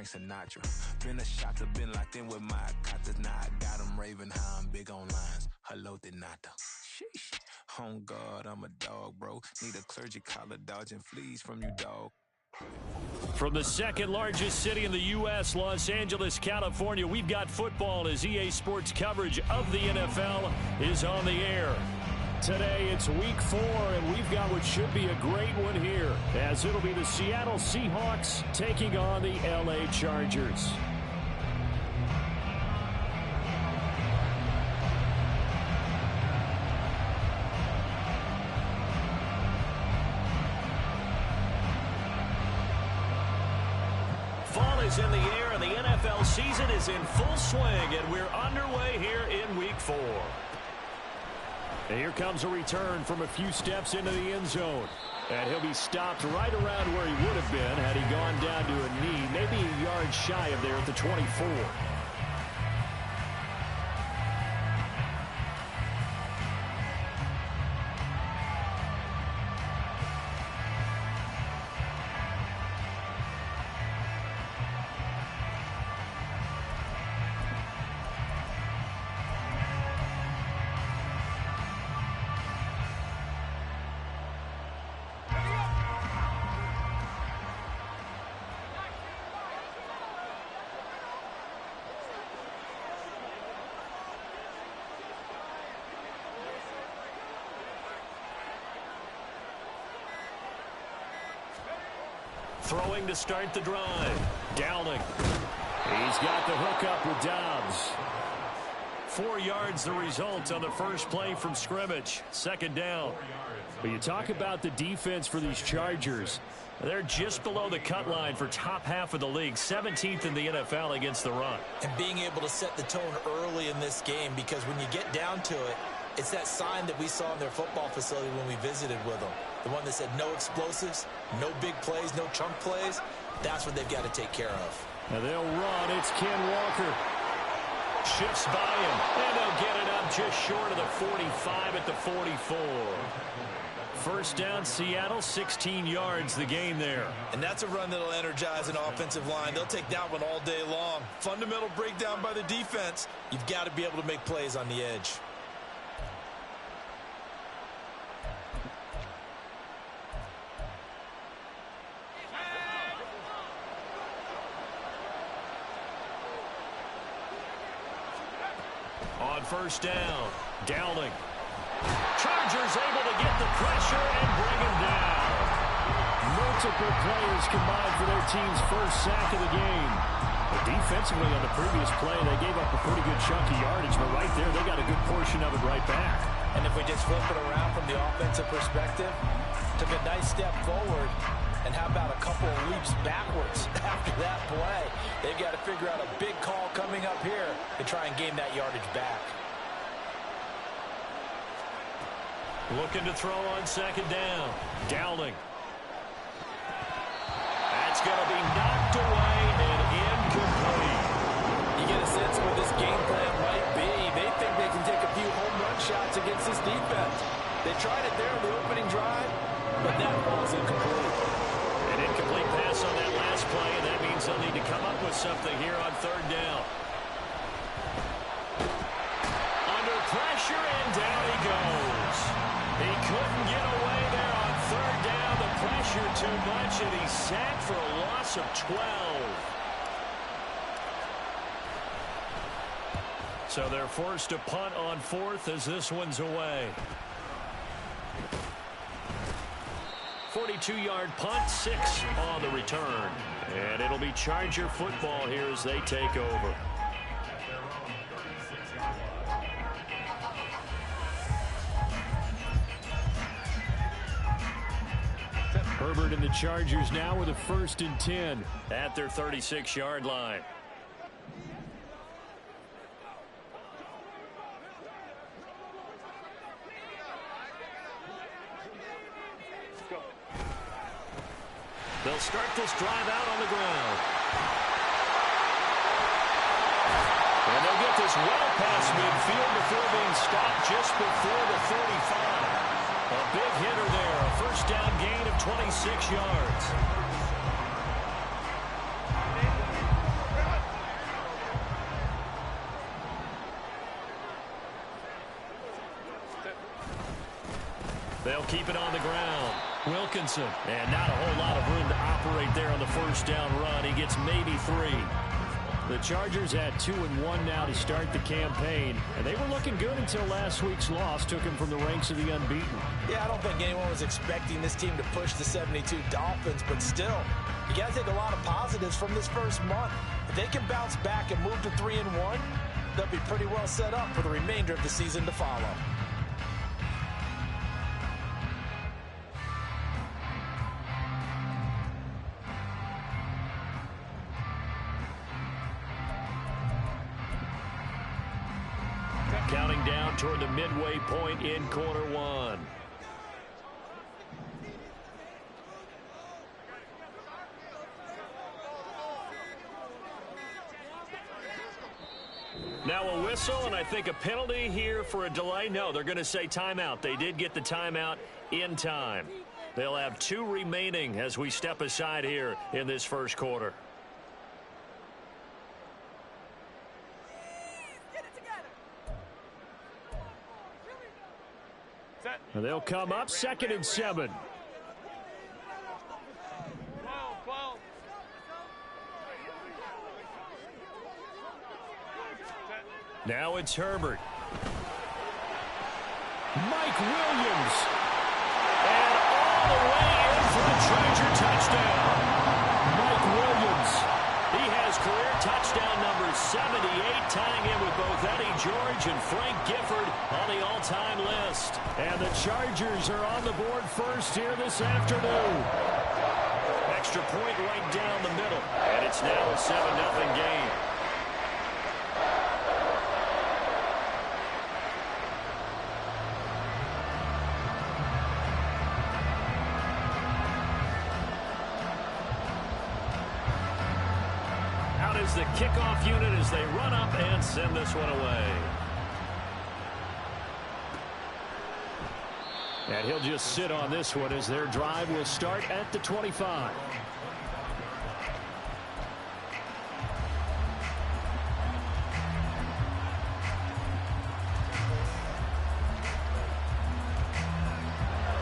Frank Sinatra. Been a shotter, been locked in with my cotters. Now I got them raving how I'm big on lines. Hello, de nata. Sheesh. On God, I'm a dog, bro. Need a clergy collar, dodging fleas from you, dog. From the second largest city in the U.S., Los Angeles, California, we've got football as EA Sports coverage of the NFL is on the air. Today, it's Week 4, and we've got what should be a great one here, as it'll be the Seattle Seahawks taking on the L.A. Chargers. Fall is in the air, and the NFL season is in full swing, and we're underway here in Week 4. And here comes a return from a few steps into the end zone. And he'll be stopped right around where he would have been had he gone down to a knee, maybe a yard shy of there at the 24. Throwing to start the drive. Downing. He's got the hook up with Dobbs. 4 yards the result on the first play from scrimmage. Second down. But you talk about the defense for these Chargers. They're just below the cut line for top half of the league. 17th in the NFL against the run. And being able to set the tone early in this game, because when you get down to it, it's that sign that we saw in their football facility when we visited with them. The one that said no explosives, no big plays, no chunk plays. That's what they've got to take care of. Now they'll run. It's Ken Walker. Shifts by him. And they'll get it up just short of the 45 at the 44. First down, Seattle, 16 yards the gain there. And that's a run that'll energize an offensive line. They'll take that one all day long. Fundamental breakdown by the defense. You've got to be able to make plays on the edge. On first down, Downing. Chargers able to get the pressure and bring him down. Multiple players combined for their team's first sack of the game. But defensively on the previous play, they gave up a pretty good chunk of yardage, but right there, they got a good portion of it right back. And if we just flip it around from the offensive perspective, took a nice step forward, and how about a couple of leaps backwards after that play? They've got to figure out a big call coming up here to try and gain that yardage back. Looking to throw on second down. Downing. That's going to be knocked away and incomplete. You get a sense of what this game plan might be. They think they can take a few home run shots against this defense. They tried it there in the opening drive, but that ball's incomplete. An incomplete pass on that last play, and that means they'll need to come up with something here on third down. Under pressure, and down he goes. He couldn't get away there on third down. The pressure too much, and he's sacked for a loss of 12. So they're forced to punt on fourth as this one's away. 42-yard punt, 6 on the return. And it'll be Charger football here as they take over. Herbert and the Chargers now with a 1st and 10 at their 36-yard line. They'll start this drive out on the ground. And they'll get this well past midfield before being stopped just before the 35. A big hitter there, a first down gain of 26 yards. They'll keep it on the ground. Wilkinson. And not a whole lot of room to operate there on the first down run. He gets maybe 3. The Chargers at 2-1 now to start the campaign. And they were looking good until last week's loss took them from the ranks of the unbeaten. Yeah, I don't think anyone was expecting this team to push the 72 Dolphins, but still, you got to take a lot of positives from this first month. If they can bounce back and move to 3-1, they'll be pretty well set up for the remainder of the season to follow. Counting down toward the midway point in quarter one. Now a whistle, and I think a penalty here for a delay. No, they're going to say timeout. They did get the timeout in time. They'll have 2 remaining as we step aside here in this first quarter. They'll come up 2nd and 7. Now it's Herbert. Mike Williams. And all the way in for the Charger touchdown. Mike Williams. He has career touchdown number 78, tying in with both Eddie George and Frank Gifford on the all-time list. And the Chargers are on the board first here this afternoon. Extra point right down the middle. And it's now a 7-0 game. Is the kickoff unit as they run up and send this one away. And he'll just sit on this one as their drive will start at the 25.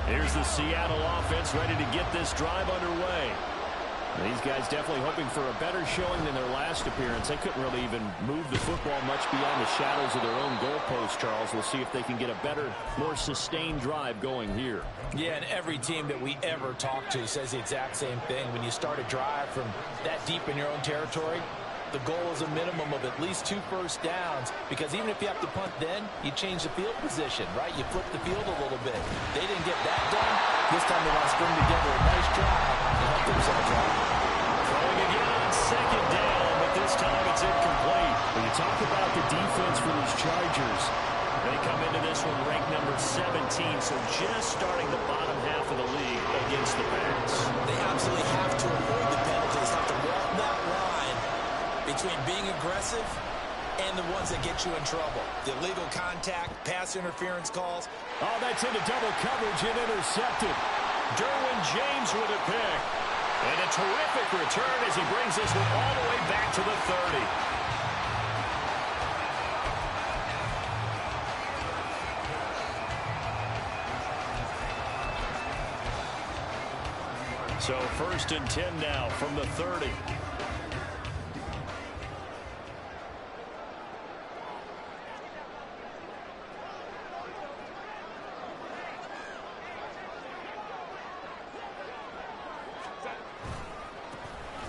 Here's the Seattle offense ready to get this drive underway. These guys definitely hoping for a better showing than their last appearance. They couldn't really even move the football much beyond the shadows of their own goalpost, Charles. We'll see if they can get a better, more sustained drive going here. Yeah, and every team that we ever talk to says the exact same thing. When you start a drive from that deep in your own territory, the goal is a minimum of at least 2 first downs, because even if you have to punt then, you change the field position, right? You flip the field a little bit. They didn't get that done. This time they want to string together a nice drive and help themselves out. Throwing again on 2nd down, but this time it's incomplete. When you talk about the defense for these Chargers, they come into this one ranked number 17, so just starting the bottom half of the league against the pass. They absolutely have to avoid the penalties, have to walk that line between being aggressive and the ones that get you in trouble. The illegal contact, pass interference calls. Oh, that's into double coverage and intercepted. Derwin James with a pick. And a terrific return as he brings this one all the way back to the 30. So 1st and 10 now from the 30.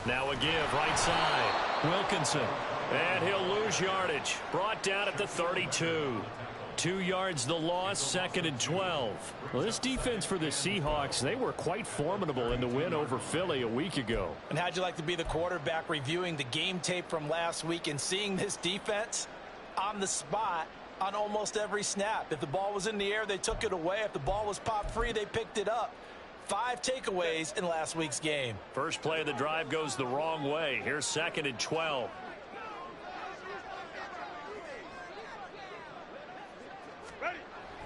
Now a give right side. Wilkinson. And he'll lose yardage. Brought down at the 32. 2 yards the loss, 2nd and 12. Well, this defense for the Seahawks, they were quite formidable in the win over Philly a week ago. And how'd you like to be the quarterback reviewing the game tape from last week and seeing this defense on the spot on almost every snap? If the ball was in the air, they took it away. If the ball was popped free, they picked it up. 5 takeaways in last week's game. First play of the drive goes the wrong way. Here's 2nd and 12.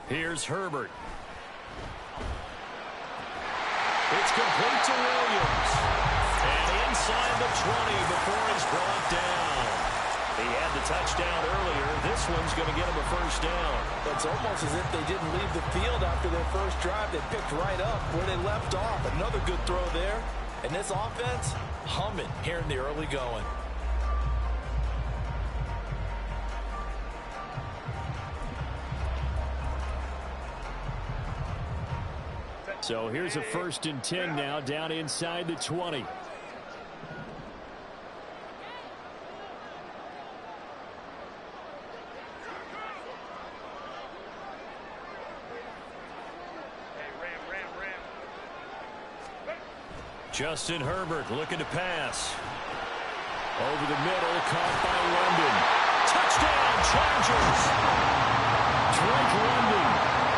Here's Herbert. It's complete to Williams. And inside the 20 before he's brought down. He had the touchdown earlier. This one's going to get him a first down. It's almost as if they didn't leave the field after their first drive. They picked right up where they left off. Another good throw there. And this offense, humming here in the early going. So here's a 1st and 10 now, down inside the 20. Justin Herbert looking to pass. Over the middle, caught by London. Touchdown, Chargers! Drake London,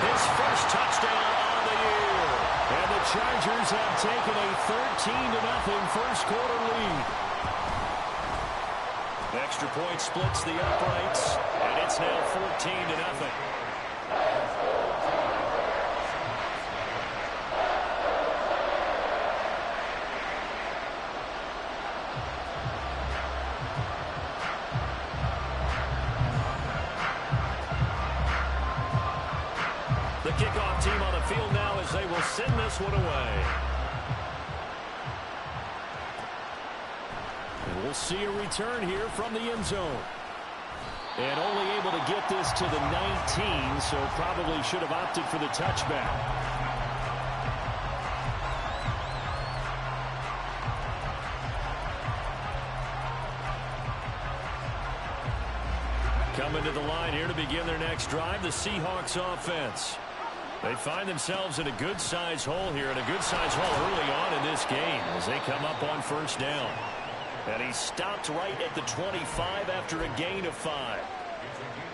his first touchdown on the year. And the Chargers have taken a 13-0 first quarter lead. Extra point splits the uprights, and it's now 14-0. The kickoff team on the field now as they will send this one away. And we'll see a return here from the end zone. And only able to get this to the 19, so probably should have opted for the touchback. Coming to the line here to begin their next drive, the Seahawks offense. They find themselves in a good-sized hole here, and a good-sized hole early on in this game as they come up on first down. And he stopped right at the 25 after a gain of 5.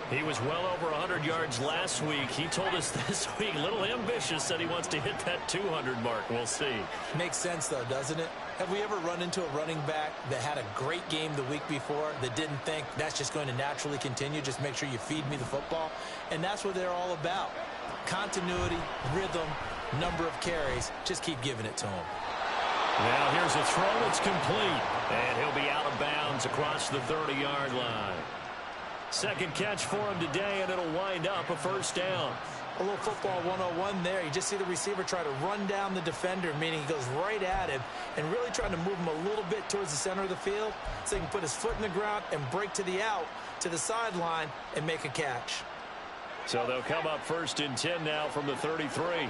He was well over 100 yards last week. He told us this week, a little ambitious, that he wants to hit that 200 mark. We'll see. Makes sense, though, doesn't it? Have we ever run into a running back that had a great game the week before that didn't think that's just going to naturally continue? Just make sure you feed me the football. And that's what they're all about. Continuity, rhythm, number of carries. Just keep giving it to him. Now here's a throw. It's complete. And he'll be out of bounds across the 30-yard line. Second catch for him today, and it'll wind up a first down. A little football 101 there. You just see the receiver try to run down the defender, meaning he goes right at him and really trying to move him a little bit towards the center of the field so he can put his foot in the ground and break to the out, to the sideline, and make a catch. So they'll come up 1st and 10 now from the 33.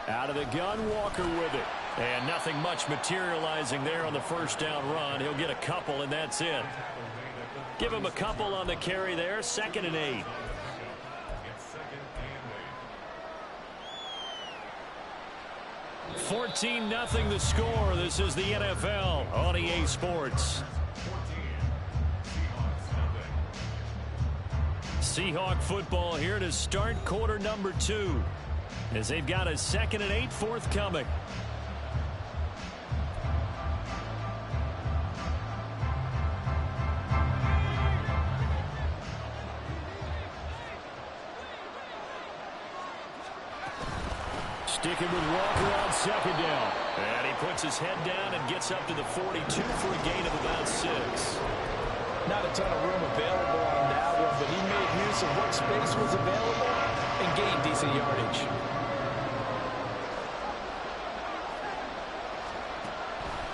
Out of the gun, Walker with it. And nothing much materializing there on the first down run. He'll get a couple, and that's it. Give him a couple on the carry there. 2nd and 8. $14-0 the score. This is the NFL on EA Sports. Seahawk football here to start quarter number 2 as they've got a 2nd and 8 forthcoming. Sticking with Walker on 2nd down. And he puts his head down and gets up to the 42 for a gain of about 6. Not a ton of room available on that one, but he made use of what space was available and gained decent yardage.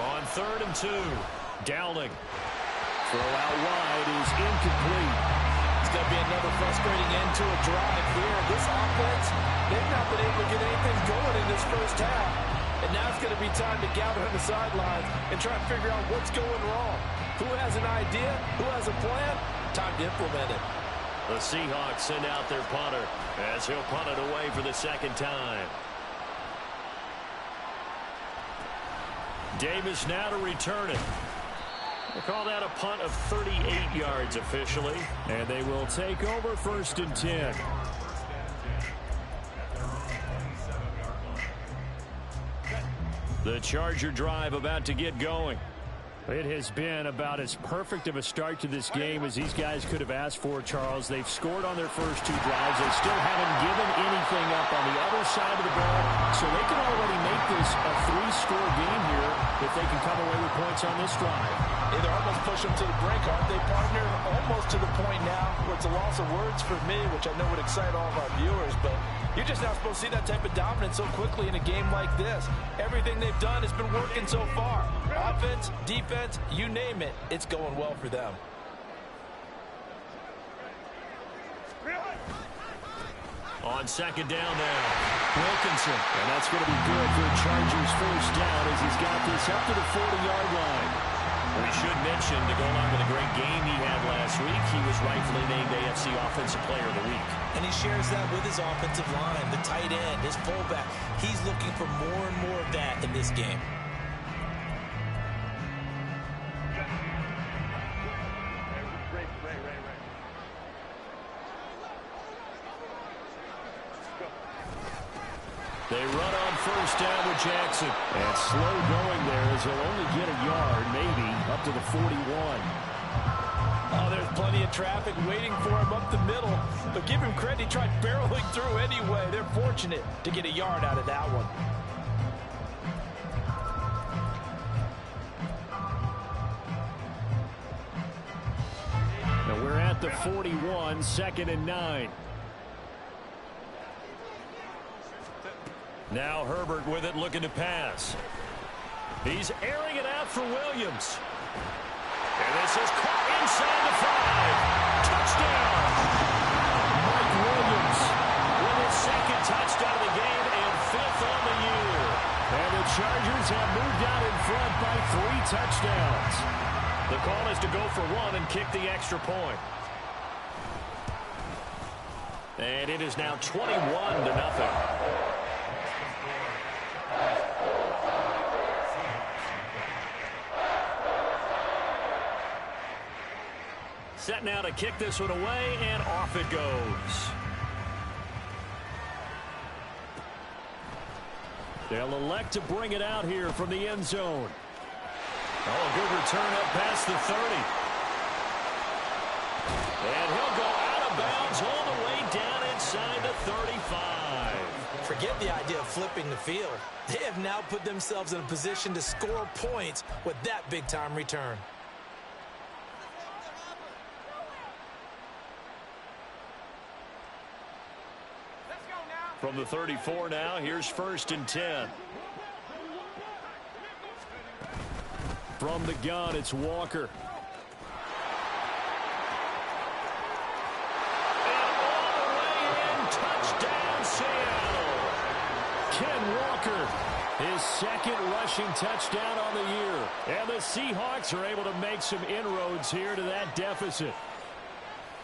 On 3rd and 2, Dowling. Throw out wide is incomplete. It's going to be another frustrating end to a drive here. This offense, they've not been able to get anything going in this first half. And now it's going to be time to gather on the sidelines and try to figure out what's going wrong. Who has an idea? Who has a plan? Time to implement it. The Seahawks send out their punter as he'll punt it away for the 2nd time. Davis now to return it. We'll call that a punt of 38 yards officially. And they will take over 1st and 10. The Charger drive about to get going. It has been about as perfect of a start to this game as these guys could have asked for, Charles. They've scored on their first 2 drives. They still haven't given anything up on the other side of the ball, so they can already make this a 3-score game here if if they can come away with points on this drive. They're almost pushing them to the brink, aren't they, partner? Almost to the point now where it's a loss of words for me, which I know would excite all of our viewers, but you're just not supposed to see that type of dominance so quickly in a game like this. Everything they've done has been working so far. Offense, defense, you name it, it's going well for them. On second down now, Wilkinson. And that's going to be good for a Chargers first down as he's got this up to the 40-yard line. We should mention, to go along with a great game he had last week, he was rightfully named AFC Offensive Player of the Week. And he shares that with his offensive line, the tight end, his fullback. He's looking for more and more of that in this game. They run on first down with Jackson. And slow going there as he'll only get a yard, maybe, up to the 41. Oh, there's plenty of traffic waiting for him up the middle. But give him credit, he tried barreling through anyway. They're fortunate to get a yard out of that one. Now we're at the 41, 2nd and 9. Now Herbert with it, looking to pass. He's airing it out for Williams. And this is caught inside the 5. Touchdown! Mike Williams with his second touchdown of the game and 5th on the year. And the Chargers have moved out in front by 3 touchdowns. The call is to go for 1 and kick the extra point. And it is now 21-0. Set now to kick this one away, and off it goes. They'll elect to bring it out here from the end zone. Oh, a good return up past the 30. And he'll go out of bounds all the way down inside the 35. Forget the idea of flipping the field. They have now put themselves in a position to score points with that big-time return. From the 34 now, here's 1st and 10. From the gun, it's Walker. And all the way in, touchdown Seattle. Ken Walker, his 2nd rushing touchdown on the year. And the Seahawks are able to make some inroads here to that deficit.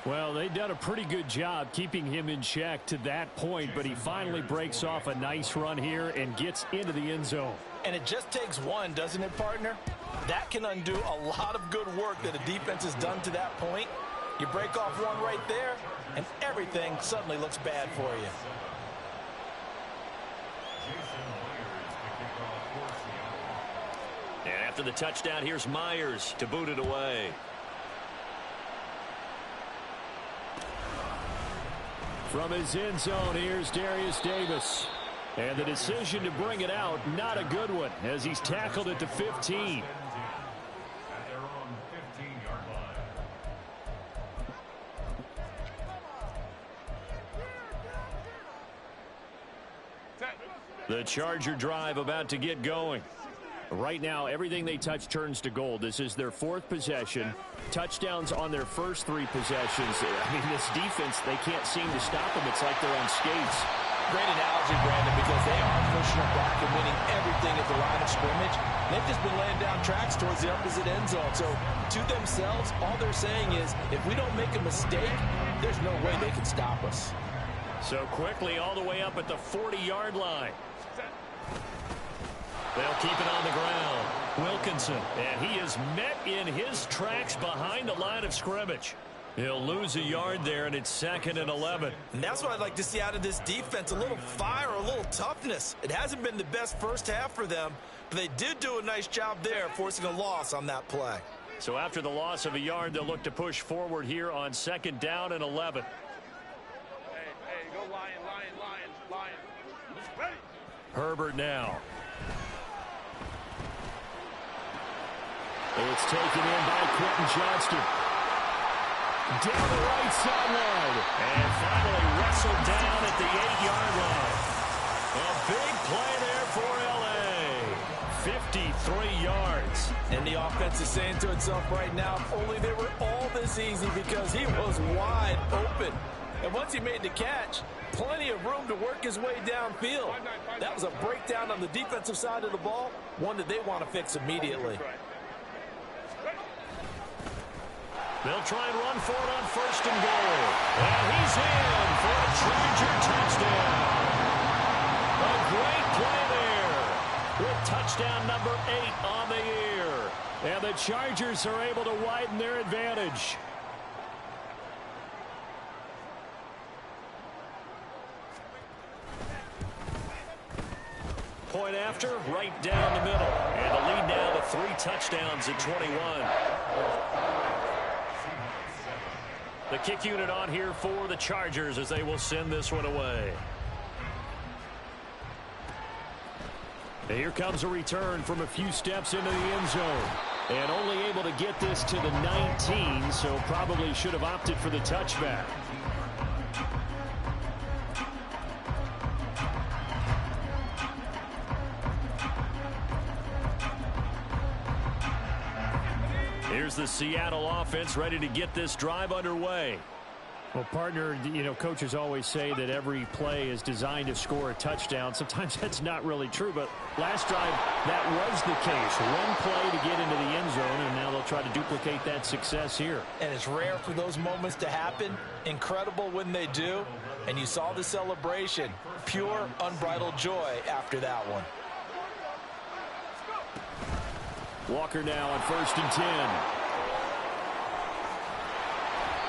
Well, they've done a pretty good job keeping him in check to that point, but he finally breaks off a nice run here and gets into the end zone. And it just takes one, doesn't it, partner? That can undo a lot of good work that a defense has done to that point. You break off one right there, and everything suddenly looks bad for you. And after the touchdown, here's Myers to boot it away. From his end zone, here's Darius Davis. And the decision to bring it out, not a good one, as he's tackled at the 15. The Charger drive about to get going. Right now, everything they touch turns to gold. This is their 4th possession. Touchdowns on their first 3 possessions. I mean, this defense, they can't seem to stop them. It's like they're on skates. Great analogy, Brandon, because they are pushing them back and winning everything at the line of scrimmage. They've just been laying down tracks towards the opposite end zone. So, to themselves, all they're saying is, if we don't make a mistake, there's no way they can stop us. So quickly all the way up at the 40-yard line. They'll keep it on the ground. Wilkinson, and he is met in his tracks behind the line of scrimmage. He'll lose a yard there, and it's 2nd and 11. And that's what I'd like to see out of this defense, a little fire, a little toughness. It hasn't been the best first half for them, but they did do a nice job there, forcing a loss on that play. So after the loss of a yard, they'll look to push forward here on 2nd down and 11. Hey, go Lion. Herbert now. It's taken in by Quentin Johnston. Down the right sideline. And finally wrestled down at the 8-yard line. A big play there for L.A. 53 yards. And the offense is saying to itself right now, if only they were all this easy, because he was wide open. And once he made the catch, plenty of room to work his way downfield. That was a breakdown on the defensive side of the ball, one that they want to fix immediately. They'll try and run for it on 1st and goal. And he's in for a Charger touchdown. A great play there with touchdown number 8 on the year. And the Chargers are able to widen their advantage. Point after, right down the middle. And the lead now to 3 touchdowns at 21. The kick unit on here for the Chargers as they will send this one away. And here comes a return from a few steps into the end zone. And only able to get this to the 19, so probably should have opted for the touchback. Here's the Seattle offense ready to get this drive underway. Well, partner, coaches always say that every play is designed to score a touchdown. Sometimes that's not really true, but last drive, that was the case. One play to get into the end zone, and now they'll try to duplicate that success here. And it's rare for those moments to happen. Incredible when they do. And you saw the celebration. Pure, unbridled joy after that one. Walker now on 1st and 10.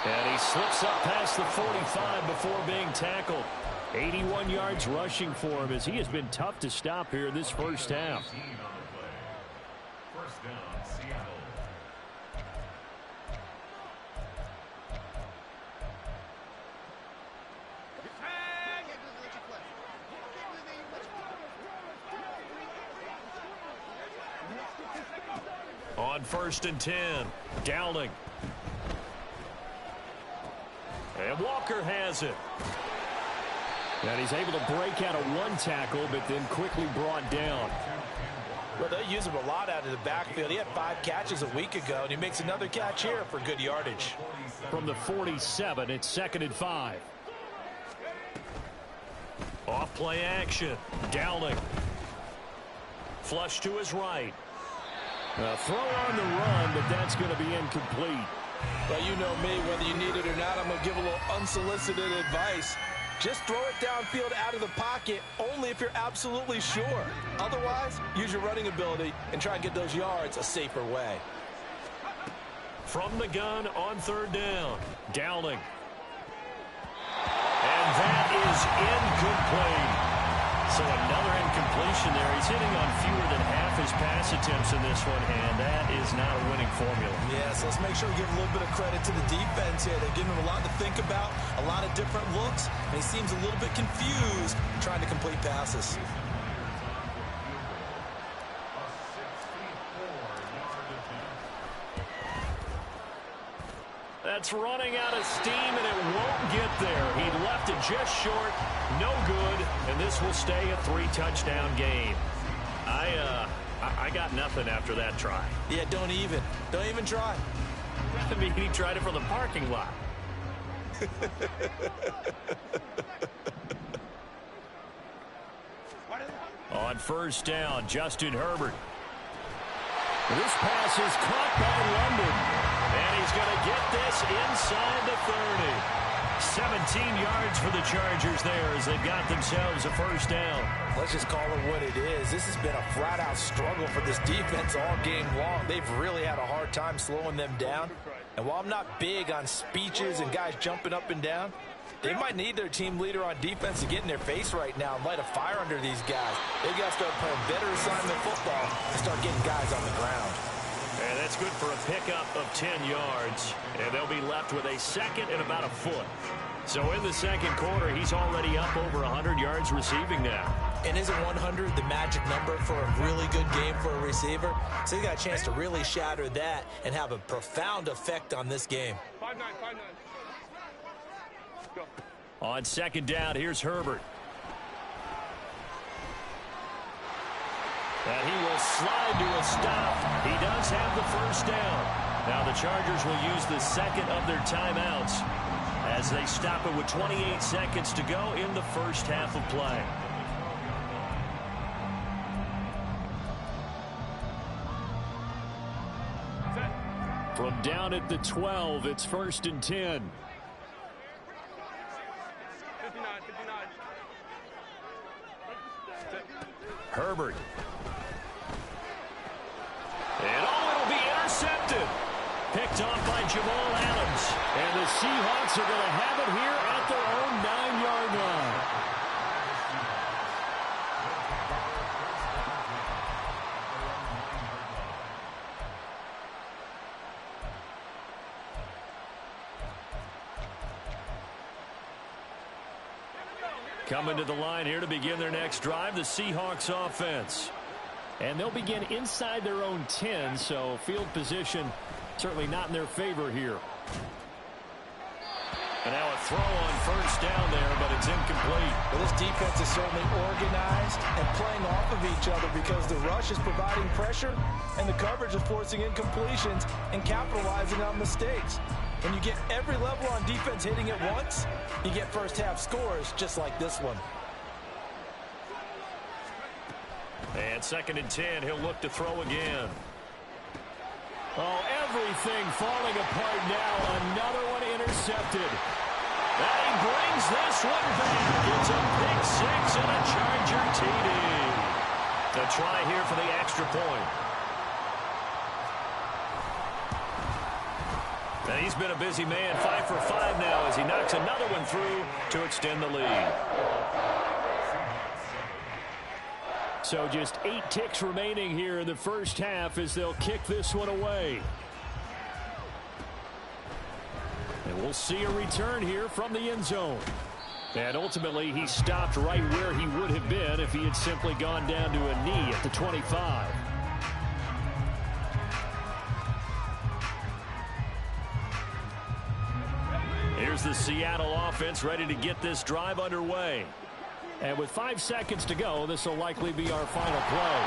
And he slips up past the 45 before being tackled. 81 yards rushing for him as he has been tough to stop here this first half. First down, Seattle. On 1st and 10, Dowling. And Walker has it. And he's able to break out of one tackle, but then quickly brought down. Well, they use him a lot out of the backfield. He had 5 catches a week ago, and he makes another catch here for good yardage. From the 47, it's 2nd and 5. Off play action. Dowling. Flush to his right. A throw on the run, but that's going to be incomplete. Well, you know me, whether you need it or not, I'm going to give a little unsolicited advice. Just throw it downfield out of the pocket only if you're absolutely sure. Otherwise, use your running ability and try and get those yards a safer way. From the gun on 3rd down, Dowling. And that is incomplete. So another incompletion there. He's hitting on fewer than half his pass attempts in this one, and that is not a winning formula. Yes, let's make sure we give a little bit of credit to the defense here. They're giving him a lot to think about, a lot of different looks, and he seems a little bit confused trying to complete passes. That's running out of steam, and it won't get there. He left it just short, no good, and this will stay a 3-touchdown game. I got nothing after that try. Yeah, don't even try. I mean, he tried it from the parking lot. On 1st down, Justin Herbert. This pass is caught by London. And he's going to get this inside the 30. 17 yards for the Chargers there as they've got themselves a 1st down. Let's just call it what it is. This has been a flat-out struggle for this defense all game long. They've really had a hard time slowing them down. And while I'm not big on speeches and guys jumping up and down, they might need their team leader on defense to get in their face right now and light a fire under these guys. They've got to start playing better assignment football and start getting guys on the ground. And that's good for a pickup of 10 yards. And they'll be left with a 2nd and about a foot. So in the 2nd quarter, he's already up over 100 yards receiving now. And isn't 100 the magic number for a really good game for a receiver? So he got a chance to really shatter that and have a profound effect on this game. 5-9, 5-9. Go. On second down, here's Herbert. And he will slide to a stop. He does have the first down. Now the Chargers will use the second of their timeouts as they stop it with 28 seconds to go in the first half of play. From down at the 12, it's 1st and 10. 59. Herbert. And it'll be intercepted. Picked off by Jamal Adams. And the Seahawks are going to have it here at their own 9-yard line. Coming to the line here to begin their next drive, the Seahawks offense. And they'll begin inside their own 10, so field position certainly not in their favor here. And now a throw on first down there, but it's incomplete. Well, this defense is certainly organized and playing off of each other because the rush is providing pressure and the coverage is forcing incompletions and capitalizing on mistakes. When you get every level on defense hitting at once, you get first half scores just like this one. And 2nd and 10, he'll look to throw again. Oh, everything falling apart now. Another one intercepted. And he brings this one back. It's a pick six and a Charger TD. The try here for the extra point. And he's been a busy man, 5 for 5 now as he knocks another one through to extend the lead. So just 8 ticks remaining here in the first half as they'll kick this one away. And we'll see a return here from the end zone. And ultimately, he stopped right where he would have been if he had simply gone down to a knee at the 25. Here's the Seattle offense ready to get this drive underway. And with 5 seconds to go, this will likely be our final play.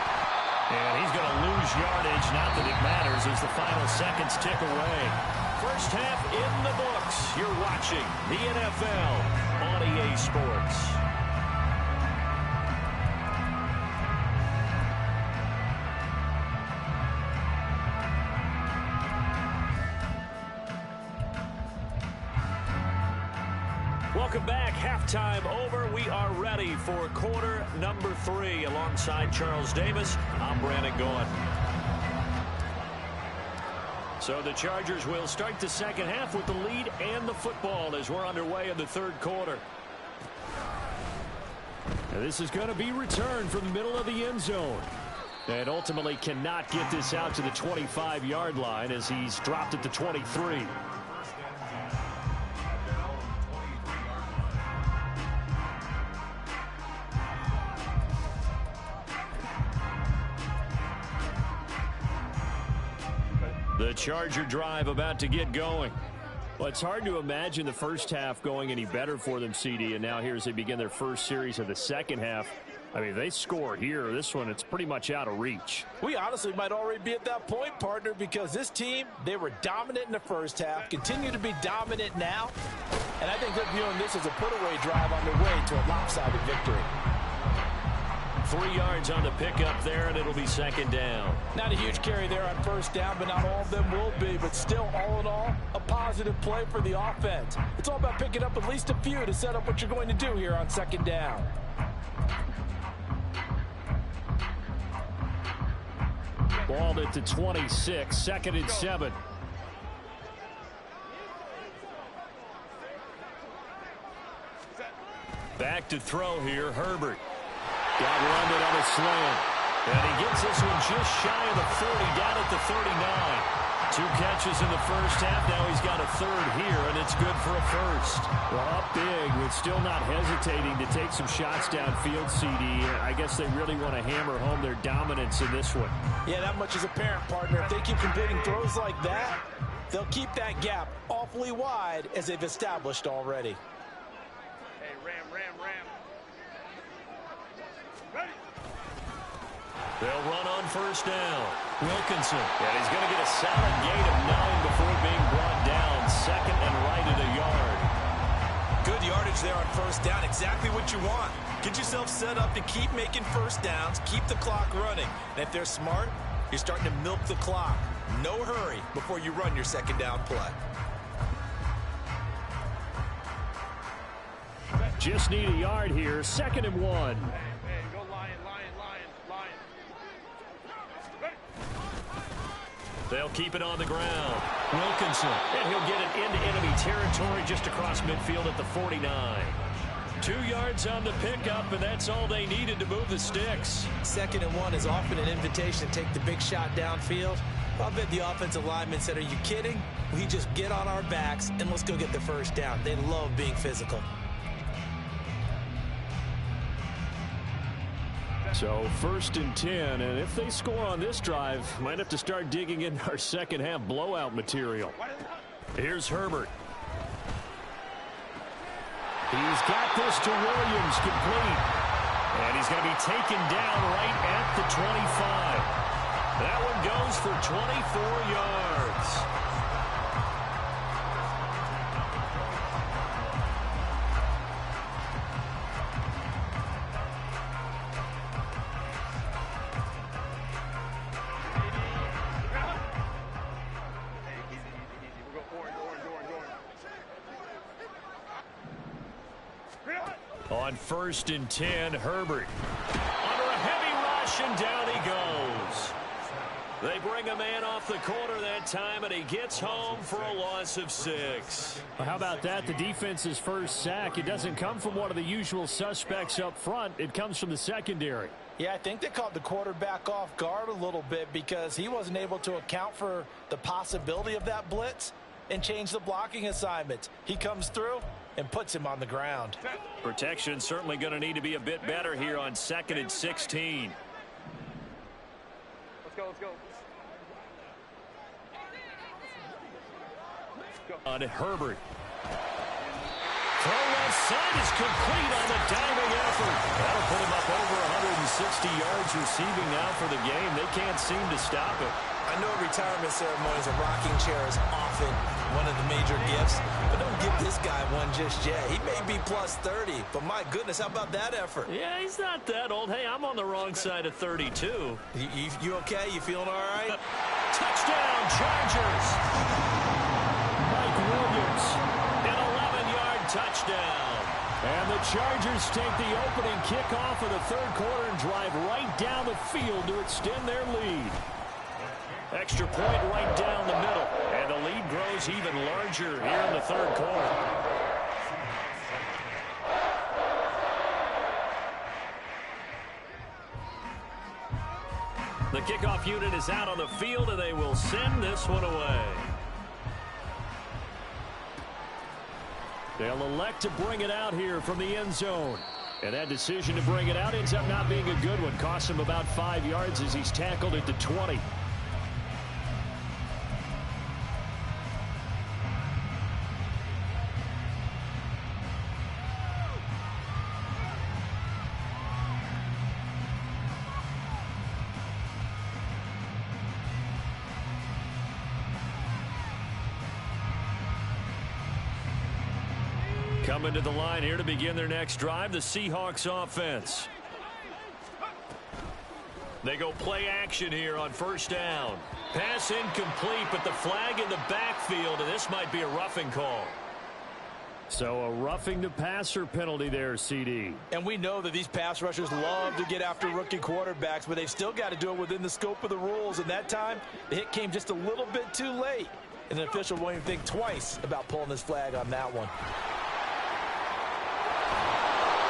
And he's going to lose yardage. Not that it matters as the final seconds tick away. First half in the books. You're watching the NFL on EA Sports. Welcome back. Halftime over. We are ready for quarter number 3. Alongside Charles Davis, I'm Brandon Gaughan. So the Chargers will start the second half with the lead and the football as we're underway in the third quarter. Now this is going to be returned from the middle of the end zone. And ultimately cannot get this out to the 25-yard line as he's dropped at the 23. The Charger drive about to get going. Well, it's hard to imagine the first half going any better for them, CD, and now here as they begin their first series of the second half. I mean, they score here. This one, it's pretty much out of reach. We honestly might already be at that point, partner, because this team, they were dominant in the first half, continue to be dominant now, and I think they're viewing this as a put-away drive on their way to a lopsided victory. 3 yards on the pickup there, and it'll be second down. Not a huge carry there on first down, but not all of them will be. But still, all in all, a positive play for the offense. It's all about picking up at least a few to set up what you're going to do here on second down. Ball at the 26, 2nd and 7. Back to throw here, Herbert. Got London on a slant. And he gets this one just shy of the 40, down at the 39. 2 catches in the first half. Now he's got a third here, and it's good for a first. Well, up big, but still not hesitating to take some shots downfield, CD. I guess they really want to hammer home their dominance in this one. Yeah, that much is apparent, partner. If they keep completing throws like that, they'll keep that gap awfully wide as they've established already. Hey, ram. Ready. They'll run on first down. Wilkinson. And he's going to get a solid gain of 9 before being brought down. Second and right at a yard. Good yardage there on first down. Exactly what you want. Get yourself set up to keep making first downs. Keep the clock running. And if they're smart, you're starting to milk the clock. No hurry before you run your second down play. Just need a yard here. 2nd and 1. Hey, go lion. Ready. They'll keep it on the ground. Wilkinson. And he'll get it into enemy territory just across midfield at the 49. 2 yards on the pickup, and that's all they needed to move the sticks. 2nd and 1 is often an invitation to take the big shot downfield. I bet the offensive lineman said, are you kidding? We just get on our backs and let's go get the first down. They love being physical. So 1st and 10, and if they score on this drive, might have to start digging in our second half blowout material. Here's Herbert. He's got this to Williams, complete. And he's going to be taken down right at the 25. That one goes for 24 yards. On 1st and 10, Herbert. Under a heavy rush, and down he goes. They bring a man off the corner that time, and he gets home for a loss of 6. Well, how about that? The defense's first sack. It doesn't come from one of the usual suspects up front. It comes from the secondary. Yeah, I think they caught the quarterback off guard a little bit because he wasn't able to account for the possibility of that blitz and change the blocking assignment. He comes through and puts him on the ground. Protection certainly going to need to be a bit better here on 2nd and 16. Let's go. On Herbert. Throw left side is complete on the diving effort. That'll put him up over 160 yards receiving now for the game. They can't seem to stop it. I know retirement ceremonies, a rocking chair is often one of the major gifts, but don't give this guy one just yet. He may be plus 30, but my goodness, how about that effort? Yeah, he's not that old. Hey, I'm on the wrong side of 32. You okay? You feeling all right? Touchdown, Chargers. Mike Williams, an 11-yard touchdown. And the Chargers take the opening kickoff of the 3rd quarter and drive right down the field to extend their lead. Extra point right down the middle. And the lead grows even larger here in the 3rd quarter. The kickoff unit is out on the field, and they will send this one away. They'll elect to bring it out here from the end zone. And that decision to bring it out ends up not being a good one. Costs him about 5 yards as he's tackled at the 20. Coming to the line here to begin their next drive, the Seahawks offense. They go play action here on first down. Pass incomplete, but the flag in the backfield, and this might be a roughing call. So a roughing the passer penalty there, CD. And we know that these pass rushers love to get after rookie quarterbacks, but they've still got to do it within the scope of the rules. And that time, the hit came just a little bit too late. And the official won't even think twice about pulling his flag on that one.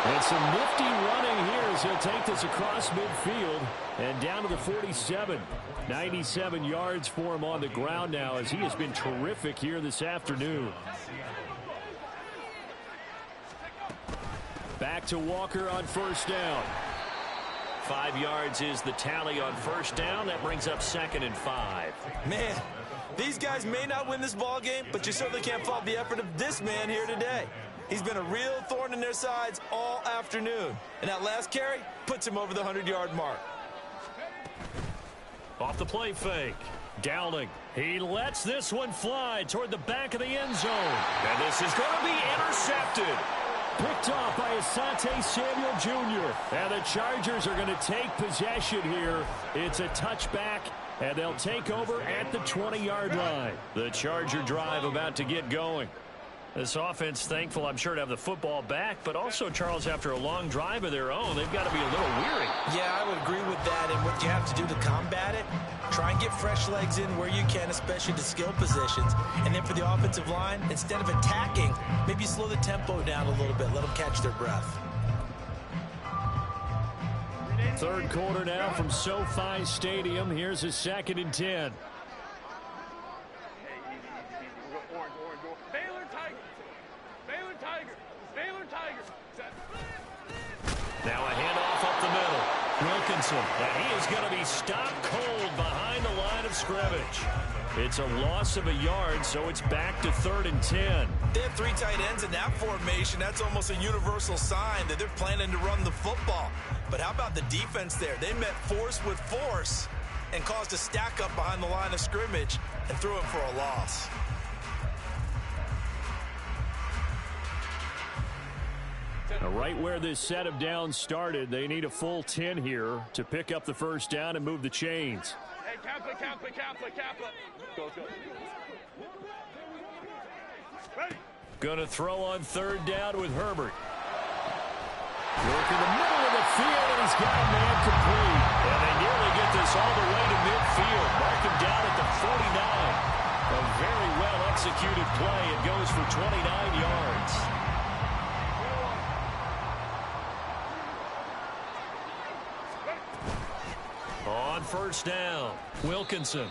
And some nifty running here as he'll take this across midfield and down to the 47. 97 yards for him on the ground now as he has been terrific here this afternoon. Back to Walker on first down. 5 yards is the tally on first down. That brings up 2nd and 5. Man, these guys may not win this ball game, but you certainly can't fault the effort of this man here today. He's been a real thorn in their sides all afternoon. And that last carry puts him over the 100-yard mark. Off the play fake. Dowling. He lets this one fly toward the back of the end zone. And this is going to be intercepted. Picked off by Asante Samuel Jr. And the Chargers are going to take possession here. It's a touchback, and they'll take over at the 20-yard line. The Charger drive about to get going. This offense thankful, I'm sure, to have the football back, but also, Charles, after a long drive of their own, they've got to be a little weary. Yeah, I would agree with that, and what you have to do to combat it, try and get fresh legs in where you can, especially the skill positions. And then for the offensive line, instead of attacking, maybe slow the tempo down a little bit, let them catch their breath. Third quarter now from SoFi Stadium. Here's a 2nd and 10. Now a handoff up the middle. Wilkinson, and he is going to be stopped cold behind the line of scrimmage. It's a loss of a yard, so it's back to 3rd and 10. They have 3 tight ends in that formation. That's almost a universal sign that they're planning to run the football. But how about the defense there? They met force with force and caused a stack up behind the line of scrimmage and threw him for a loss. Right where this set of downs started, they need a full 10 here to pick up the first down and move the chains. Hey, Kappa. Go. Ready. Going to throw on 3rd down with Herbert. Work in the middle of the field, and he's got a man complete. And they nearly get this all the way to midfield. Mark him down at the 49. A very well-executed play. It goes for 29 yards. On first down, Wilkinson.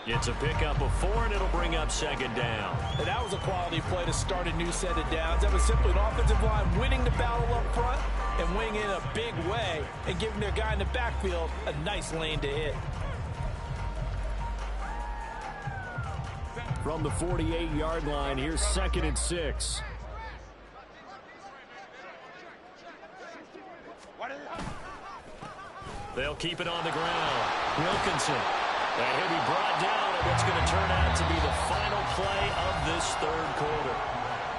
It's a pickup of 4, and it'll bring up 2nd down. And that was a quality play to start a new set of downs. That was simply an offensive line winning the battle up front and winning in a big way and giving their guy in the backfield a nice lane to hit. From the 48-yard line, here's 2nd and 6. They'll keep it on the ground. Wilkinson. And he'll be brought down at what's going to turn out to be the final play of this 3rd quarter.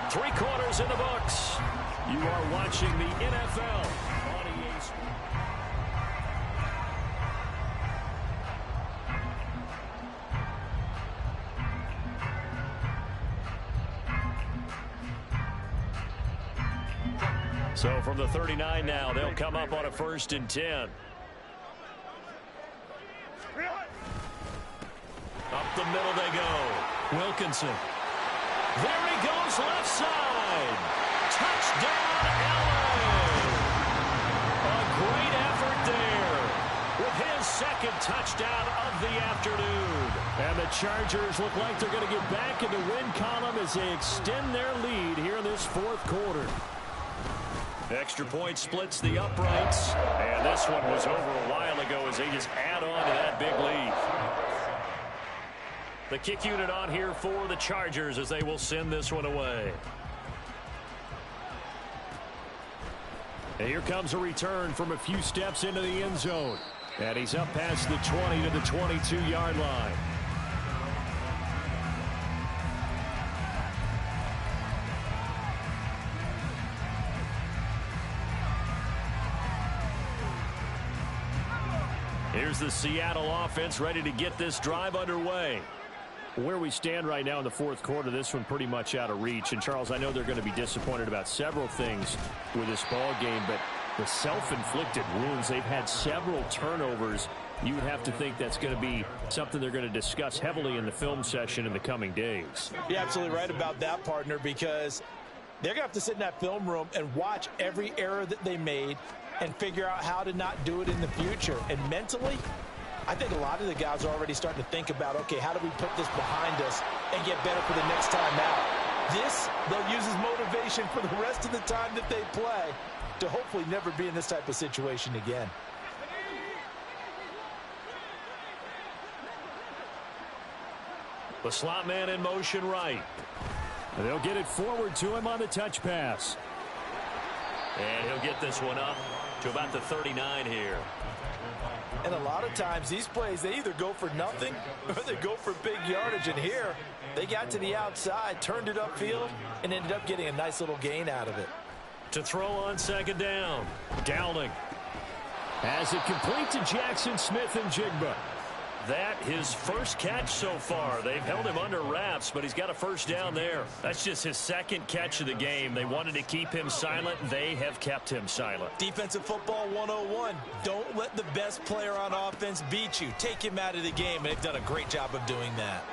3 quarters in the books. You are watching the NFL on EA Sports. So from the 39 now, they'll come up on a 1st and 10. Up the middle they go. Wilkinson. There he goes left side. Touchdown, LA. A great effort there with his 2nd touchdown of the afternoon. And the Chargers look like they're going to get back in the win column as they extend their lead here in this 4th quarter. Extra point splits the uprights. And this one was over a while ago as they just add on to that big lead. The kick unit on here for the Chargers as they will send this one away. And here comes a return from a few steps into the end zone. And he's up past the 20 to the 22-yard line. Here's the Seattle offense ready to get this drive underway. Where we stand right now in the 4th quarter, this one pretty much out of reach. And, Charles, I know they're going to be disappointed about several things with this ball game, but the self-inflicted wounds, they've had several turnovers. You would have to think that's going to be something they're going to discuss heavily in the film session in the coming days. You're absolutely right about that, partner, because They're going to have to sit in that film room and watch every error that they made and figure out how to not do it in the future. And mentally, I think a lot of the guys are already starting to think about, okay, how do we put this behind us and get better for the next time out? This, they'll use as motivation for the rest of the time that they play to hopefully never be in this type of situation again. The slot man in motion right. And they'll get it forward to him on the touch pass. And he'll get this one up to about the 39 here. And a lot of times these plays, they either go for nothing or they go for big yardage. And here, they got to the outside, turned it upfield, and ended up getting a nice little gain out of it. To throw on second down. Downing has it complete to Jackson Smith and Jigba. That his first catch so far. They've held him under wraps, but he's got a first down there. That's just his second catch of the game. They wanted to keep him silent. They have kept him silent. Defensive football 101. Don't let the best player on offense beat you. Take him out of the game, and they've done a great job of doing that.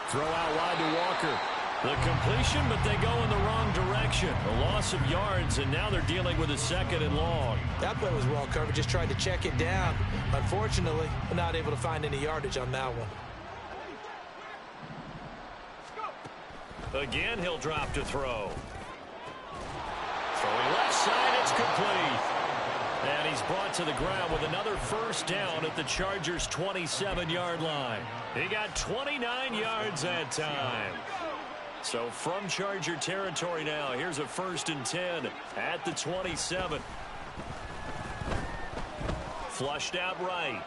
Throw out wide to Walker. The completion, but they go in the wrong direction. A loss of yards, and now they're dealing with a second and long. That play was well covered. Just tried to check it down. Unfortunately, not able to find any yardage on that one. Again, he'll drop to throw. Throwing left side, it's complete. And he's brought to the ground with another first down at the Chargers' 27-yard line. He got 29 yards that time. So from Charger territory now, here's a 1st and 10 at the 27. Flushed out right.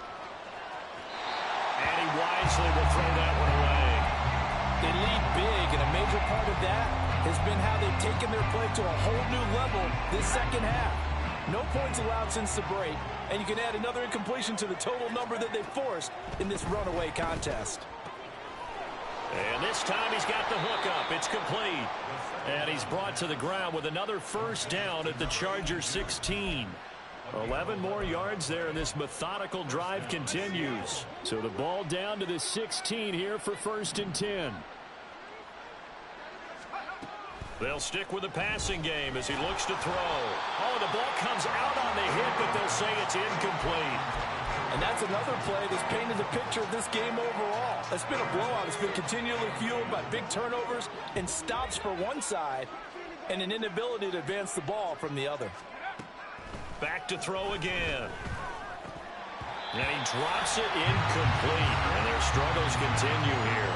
And he wisely will throw that one away. They lead big, and a major part of that has been how they've taken their play to a whole new level this second half. No points allowed since the break, and you can add another incompletion to the total number that they forced in this runaway contest. And this time he's got the hook up. It's complete. And he's brought to the ground with another first down at the Chargers 16. 11 more yards there, and this methodical drive continues. So the ball down to the 16 here for 1st and 10. They'll stick with the passing game as he looks to throw. Oh, the ball comes out on the hit, but they'll say it's incomplete. And that's another play that's painted the picture of this game overall. It's been a blowout. It's been continually fueled by big turnovers and stops for one side and an inability to advance the ball from the other. Back to throw again. And he drops it incomplete. And their struggles continue here.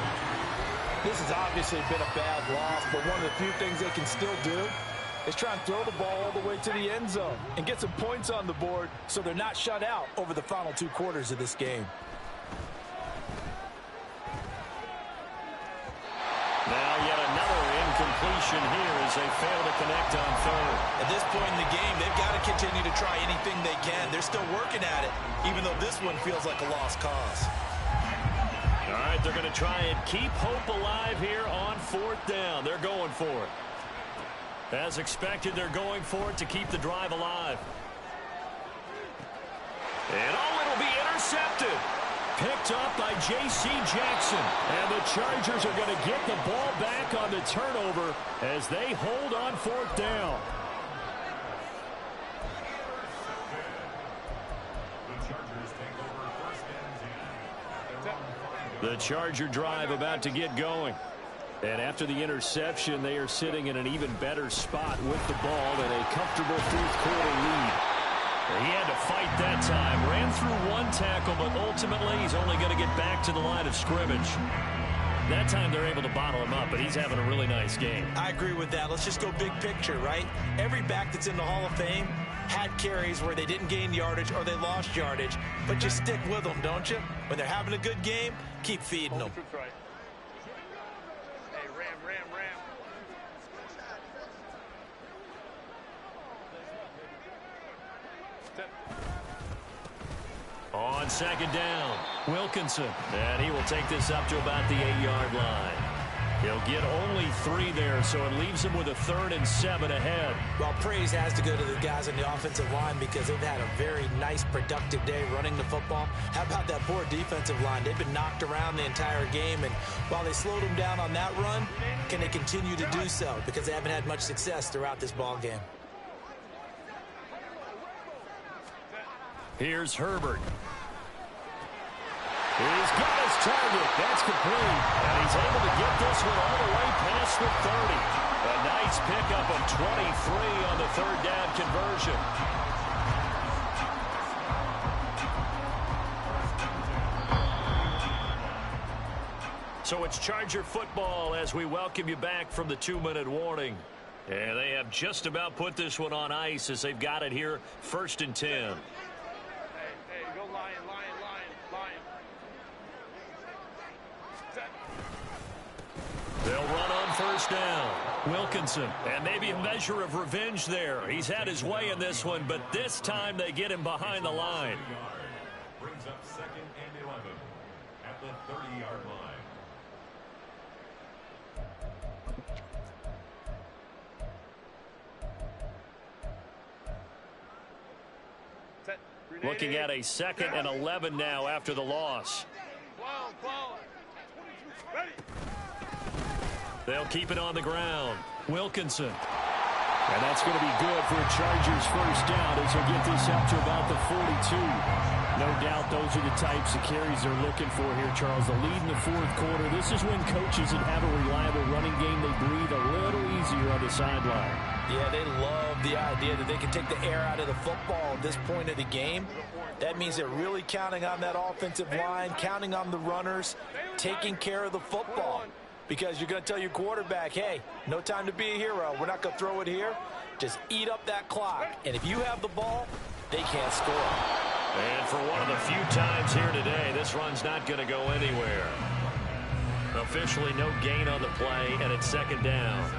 This has obviously been a bad loss, but one of the few things they can still do is try and throw the ball all the way to the end zone and get some points on the board so they're not shut out over the final 2 quarters of this game. Now yet another incompletion here as they fail to connect on 3rd. At this point in the game, they've got to continue to try anything they can. They're still working at it, even though this one feels like a lost cause. All right, they're going to try and keep hope alive here on 4th down. They're going for it. As expected, they're going for it to keep the drive alive. And it'll be intercepted. Picked up by J.C. Jackson. And the Chargers are going to get the ball back on the turnover as they hold on 4th down. The Charger drive about to get going. And after the interception, they are sitting in an even better spot with the ball and a comfortable 4th quarter lead. He had to fight that time. Ran through one tackle, but ultimately he's only going to get back to the line of scrimmage. That time they're able to bottle him up, but he's having a really nice game. I agree with that. Let's just go big picture, right? Every back that's in the Hall of Fame had carries where they didn't gain yardage or they lost yardage, but you stick with them, don't you? When they're having a good game, keep feeding them. Hey, ram. On second down, Wilkinson. And he will take this up to about the 8-yard line. He'll get only 3 there, so it leaves him with a 3rd and 7 ahead. Well, praise has to go to the guys on the offensive line because they've had a very nice, productive day running the football. How about that poor defensive line? They've been knocked around the entire game, and while they slowed them down on that run, can they continue to do so? Because they haven't had much success throughout this ball game. Here's Herbert. He's got his target. That's complete. And he's able to get this one all the way past the 30. A nice pickup of 23 on the 3rd down conversion. So it's Charger football as we welcome you back from the 2-minute warning. And they have just about put this one on ice as they've got it here, 1st and 10. Hey, go lion, lion, lion, lion. Set. They'll run on 1st down. Wilkinson, and maybe a measure of revenge there. He's had his way in this one, but this time they get him behind the line. Brings up 2nd and 11 at the 30-yard line. Set. Looking at a 2nd and 11 now after the loss. 12. Ready. They'll keep it on the ground. Wilkinson. And that's going to be good for a Chargers 1st down as he'll get this up to about the 42. No doubt those are the types of carries they're looking for here, Charles. The lead in the 4th quarter. This is when coaches that have a reliable running game, they breathe a little easier on the sideline. Yeah, they love the idea that they can take the air out of the football at this point of the game. That means they're really counting on that offensive line, counting on the runners, taking care of the football. Because you're going to tell your quarterback, hey, no time to be a hero. We're not going to throw it here. Just eat up that clock. And if you have the ball, they can't score. And for one of the few times here today, this run's not going to go anywhere. Officially no gain on the play, and it's 2nd down.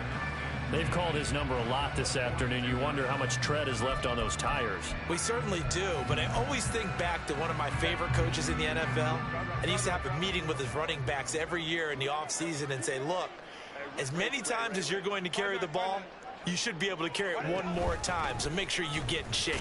They've called his number a lot this afternoon. You wonder how much tread is left on those tires. We certainly do, but I always think back to one of my favorite coaches in the NFL. And he used to have a meeting with his running backs every year in the offseason and say, look, as many times as you're going to carry the ball, you should be able to carry it one more time, so make sure you get in shape.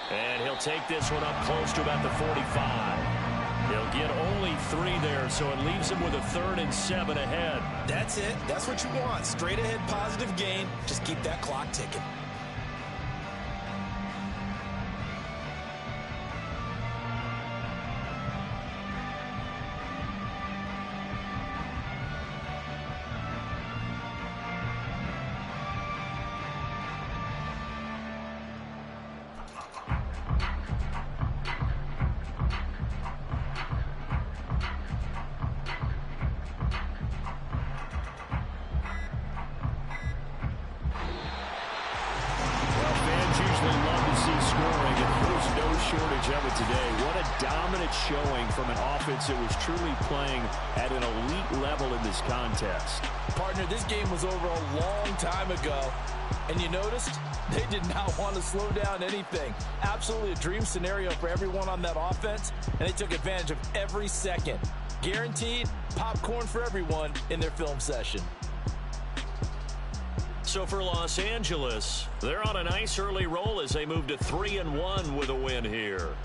And he'll take this one up close to about the 45. He'll get only 3 there, so it leaves him with a 3rd and 7 ahead. That's it. That's what you want. Straight ahead positive gain. Just keep that clock ticking. Showing from an offense that was truly playing at an elite level in this contest. Partner, this game was over a long time ago, and you noticed they did not want to slow down anything. Absolutely a dream scenario for everyone on that offense, and they took advantage of every second. Guaranteed popcorn for everyone in their film session. So for Los Angeles, they're on a nice early roll as they move to 3-1 with a win here.